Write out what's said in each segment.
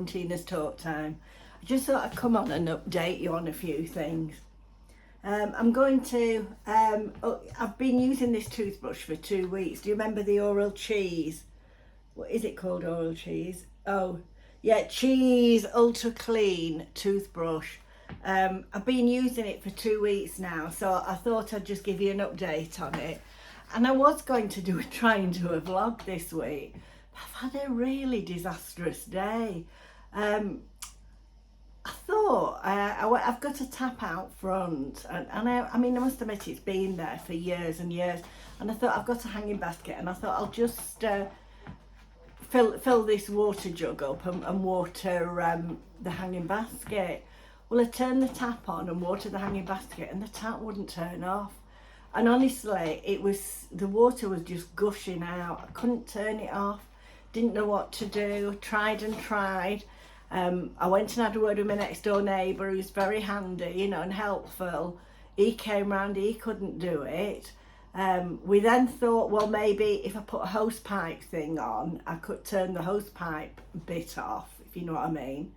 from Tina's Talk Time. I just thought I'd come on and update you on a few things. I've been using this toothbrush for 2 weeks. Do you remember the oralcheeeese? What is it called, oralcheeeese? Oh, yeah, Cheeeese Ultra Clean toothbrush. I've been using it for 2 weeks now, so I thought I'd just give you an update on it. And I was going to try and do a vlog this week. I've had a really disastrous day. I thought I've got a tap out front, and I mean, I must admit it's been there for years and years. And I thought I've got a hanging basket, and I thought I'll just fill this water jug up and water the hanging basket. Well, I turned the tap on and watered the hanging basket, and the tap wouldn't turn off. And honestly, the water was just gushing out. I couldn't turn it off. Didn't know what to do. Tried and tried. I went and had a word with my next door neighbour, who's very handy, you know, and helpful. He came round. He couldn't do it. We then thought, well, maybe if I put a hose pipe thing on, I could turn the hose pipe bit off, if you know what I mean.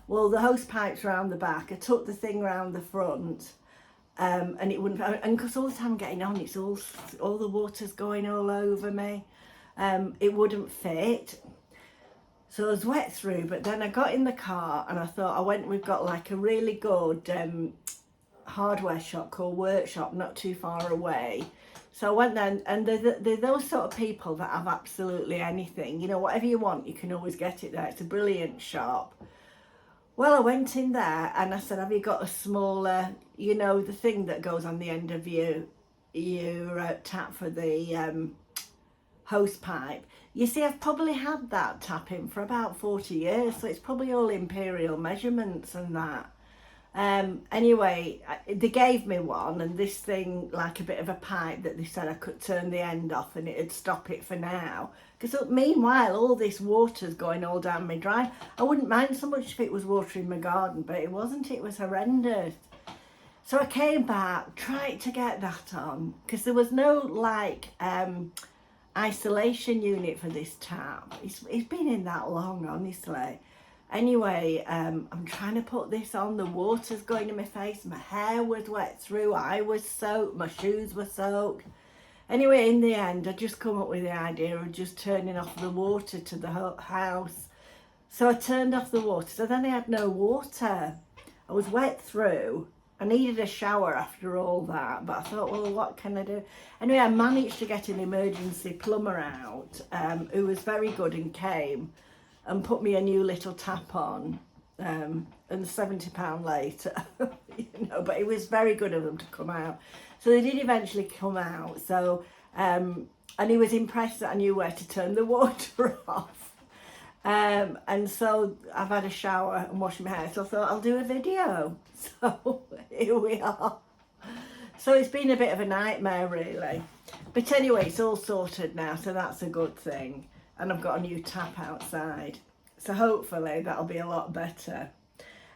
Well, the hose pipe's round the back. I took the thing round the front, and it wouldn't. And because all the time I'm getting on, it's all the water's going all over me. It wouldn't fit. So I was wet through. But then I got in the car and I thought we've got like a really good hardware shop called Workshop, not too far away. So I went there, and they're those sort of people that have absolutely anything. You know, whatever you want, you can always get it there. It's a brilliant shop. Well, I went in there and I said, have you got a smaller, you know, the thing that goes on the end of your tap for the hose pipe. You see, I've probably had that tap in for about 40 years, so it's probably all imperial measurements and that. Anyway, they gave me one, and this thing, like a bit of a pipe that they said I could turn the end off and it'd stop it for now. Because meanwhile, all this water's going all down my drive. I wouldn't mind so much if it was watering my garden, but it wasn't. It was horrendous. So I came back, tried to get that on, because there was no like isolation unit for this tap. It's been in that long, honestly. Anyway, I'm trying to put this on. The water's going in my face. My hair was wet through. I was soaked. My shoes were soaked. Anyway, in the end, I just come up with the idea of just turning off the water to the house. So I turned off the water. So then I had no water. I was wet through. I needed a shower after all that. But I thought, well, what can I do? Anyway, I managed to get an emergency plumber out, who was very good and came and put me a new little tap on, and £70 later, you know, but it was very good of them to come out. So they did eventually come out. So, and he was impressed that I knew where to turn the water off. And so I've had a shower and washed my hair. So I thought I'll do a video. So here we are. So it's been a bit of a nightmare, really. But anyway, it's all sorted now, so that's a good thing. And I've got a new tap outside, so hopefully that'll be a lot better.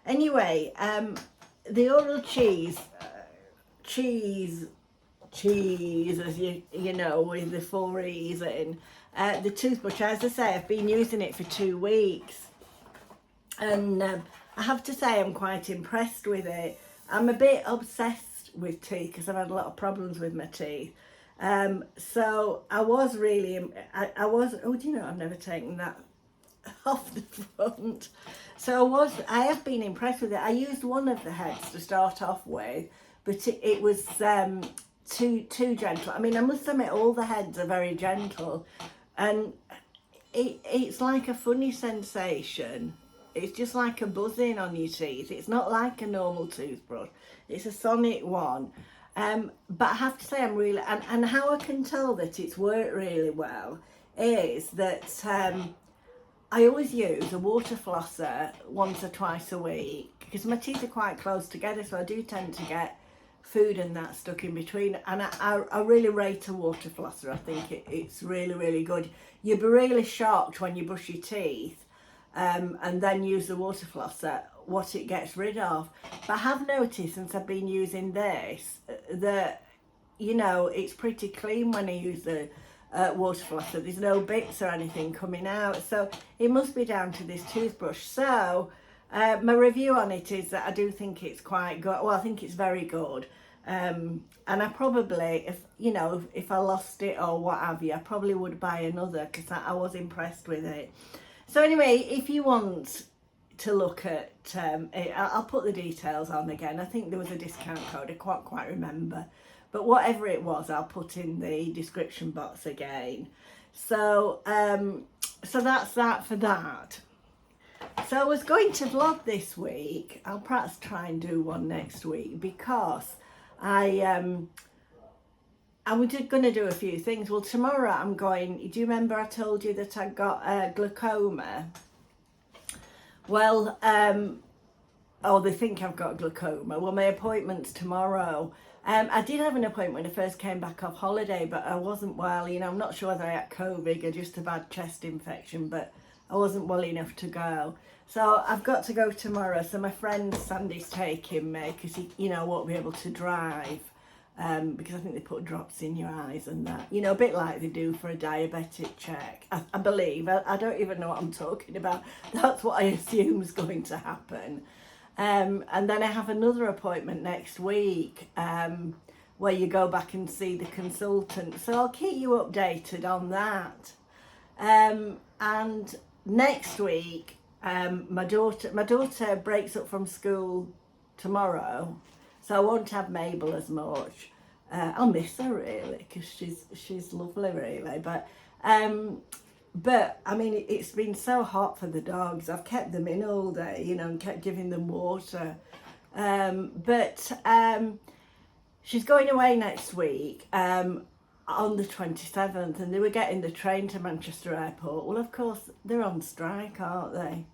Anyway, the oralcheeeese, cheese, as you know, with the 4 E's in, the toothbrush, as I say, I've been using it for 2 weeks, and I have to say I'm quite impressed with it. I'm a bit obsessed with teeth because I've had a lot of problems with my teeth. So I was really, oh, do you know, I've never taken that off the front. So I have been impressed with it. I used one of the heads to start off with, but it was too gentle. I mean, I must admit, all the heads are very gentle, and it's like a funny sensation. It's just like a buzzing on your teeth. It's not like a normal toothbrush. It's a sonic one. But I have to say I'm really, and how I can tell that it's worked really well is that I always use a water flosser once or twice a week, because my teeth are quite close together, so I do tend to get food and that stuck in between. And I really rate a water flosser. I think it's really, really good. You'll be really shocked when you brush your teeth and then use the water flosser what it gets rid of. But I have noticed since I've been using this that, you know, it's pretty clean when I use the water flosser. There's no bits or anything coming out, so it must be down to this toothbrush. So my review on it is that I do think it's quite good. Well, I think it's very good. And I probably, if I lost it or what have you, I probably would buy another, because I was impressed with it. So anyway, if you want to look at it, I'll put the details on again. I think there was a discount code, I can't quite remember, but whatever it was, I'll put in the description box again. So so that's that for that. So I was going to vlog this week. I'll perhaps try and do one next week, because I was just going to do a few things. Well, tomorrow I'm going, do you remember I told you that I got glaucoma? Well, oh, they think I've got glaucoma. Well, my appointment's tomorrow. I did have an appointment when I first came back off holiday, but I wasn't well. I'm not sure whether I had COVID or just a bad chest infection, but I wasn't well enough to go. So I've got to go tomorrow. So my friend Sandy's taking me, because he, won't be able to drive. Because I think they put drops in your eyes and that, a bit like they do for a diabetic check. I believe. I don't even know what I'm talking about. That's what I assume is going to happen. And then I have another appointment next week where you go back and see the consultant. So I'll keep you updated on that. And next week, my daughter breaks up from school tomorrow. So I won't have Mabel as much. I'll miss her really, because she's lovely really. But I mean, it's been so hot for the dogs. I've kept them in all day, and kept giving them water. She's going away next week on the 27th, and they were getting the train to Manchester Airport. Well, of course, they're on strike, aren't they?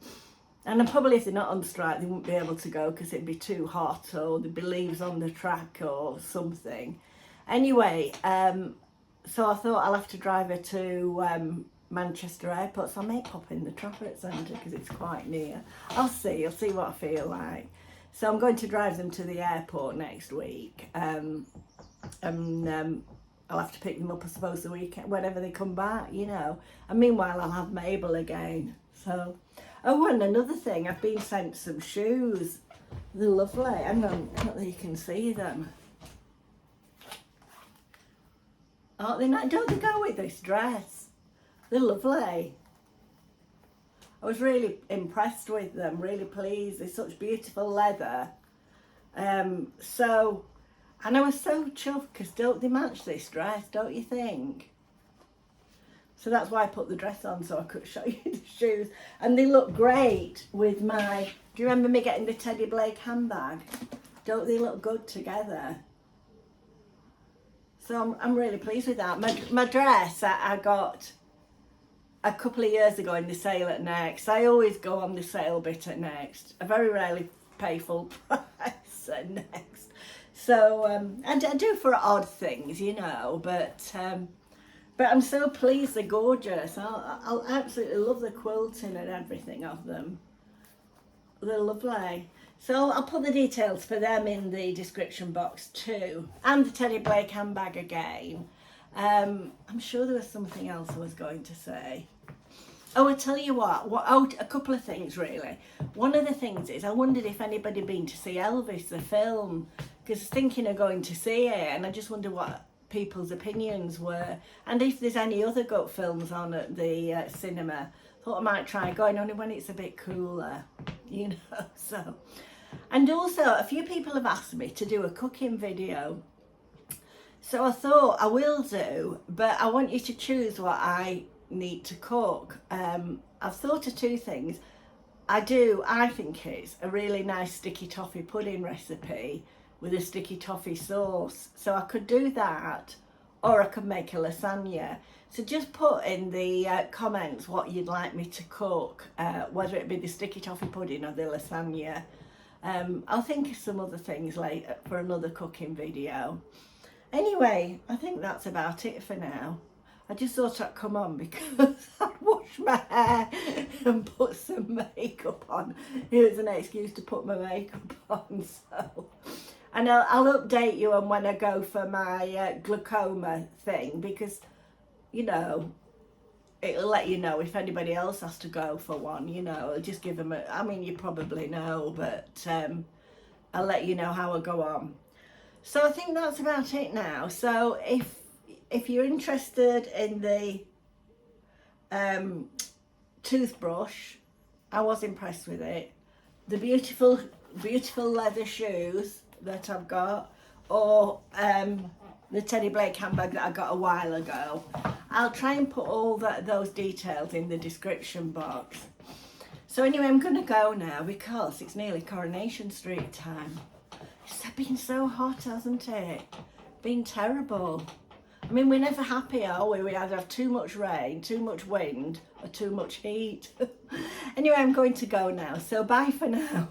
And probably if they're not on strike, they wouldn't be able to go because it'd be too hot, or there'd be leaves on the track or something. Anyway, so I thought I'll have to drive her to Manchester Airport, so I may pop in the traffic centre because it's quite near. I'll see what I feel like. So I'm going to drive them to the airport next week. And I'll have to pick them up, I suppose, the weekend, whenever they come back, And meanwhile, I'll have Mabel again. So... Oh, and another thing, I've been sent some shoes. They're lovely. Hang on, not that you can see them. Aren't they nice? Don't they go with this dress? They're lovely. I was really impressed with them, really pleased. They're such beautiful leather. And I was so chuffed, because don't they match this dress, don't you think? So that's why I put the dress on, so I could show you the shoes. And they look great with my... Do you remember me getting the Teddyblake handbag? Don't they look good together? So I'm really pleased with that. My dress I got a couple of years ago in the sale at Next. I always go on the sale bit at Next. I very rarely pay full price at Next. So I do for odd things, but I'm so pleased, they're gorgeous. I'll absolutely love the quilting and everything of them. They're lovely. So I'll put the details for them in the description box too. And the Teddyblake handbag again. I'm sure there was something else I was going to say. Oh, I tell you what, a couple of things really. One of the things is, I wondered if anybody had been to see Elvis, the film, because I was thinking of going to see it, and I just wonder what people's opinions were, and if there's any other gut films on at the cinema. Thought I might try going, only when it's a bit cooler, so. And also a few people have asked me to do a cooking video, so I thought I will do, but I want you to choose what I need to cook. I've thought of two things. I think it's a really nice sticky toffee pudding recipe with a sticky toffee sauce. So I could do that, or I could make a lasagna. So just put in the comments what you'd like me to cook, whether it be the sticky toffee pudding or the lasagna. I'll think of some other things later for another cooking video. Anyway, I think that's about it for now. I just thought I'd come on because I'd washed my hair and put some makeup on. It was an excuse to put my makeup on, so... And I'll update you on when I go for my glaucoma thing, because you know, it'll let you know if anybody else has to go for one, you know. It'll just give them a, I mean, you probably know, but I'll let you know how I go on. So I think that's about it now. So if you're interested in the toothbrush, I was impressed with it. The beautiful leather shoes that I've got, or the Teddyblake handbag that I got a while ago. I'll try and put all those details in the description box. So anyway, I'm going to go now because it's nearly Coronation Street time. It's been so hot, hasn't it? Been terrible. I mean, we're never happy, are we? We either have too much rain, too much wind, or too much heat. Anyway, I'm going to go now. So bye for now.